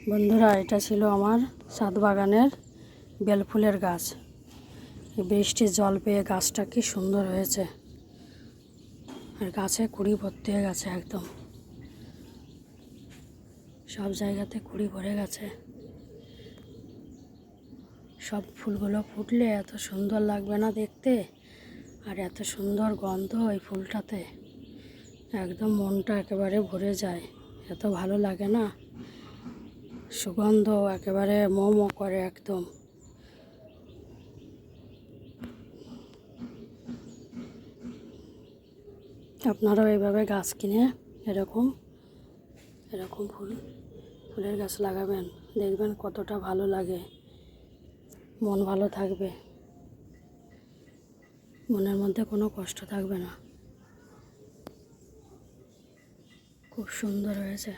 বন্ধুরা, এটা ছিল আমার ছাদ বাগানের বেলফুলের গাছ। বৃষ্টির জল পেয়ে গাছটা কি সুন্দর হয়েছে, আর গাছে কুড়ি ভর্তি হয়ে গেছে। একদম সব জায়গাতে কুড়ি ভরে গেছে। সব ফুলগুলো ফুটলে এত সুন্দর লাগবে না দেখতে, আর এত সুন্দর গন্ধ ওই ফুলটাতে, একদম মনটা একেবারে ভরে যায়। এত ভালো লাগে না, সুগন্ধ একেবারে মোমো করে একদম। আপনারাও এইভাবে গাছ কিনে এরকম ফুলের গাছ লাগাবেন, দেখবেন কতটা ভালো লাগে, মন ভালো থাকবে, মনের মধ্যে কোনো কষ্ট থাকবে না। খুব সুন্দর হয়েছে।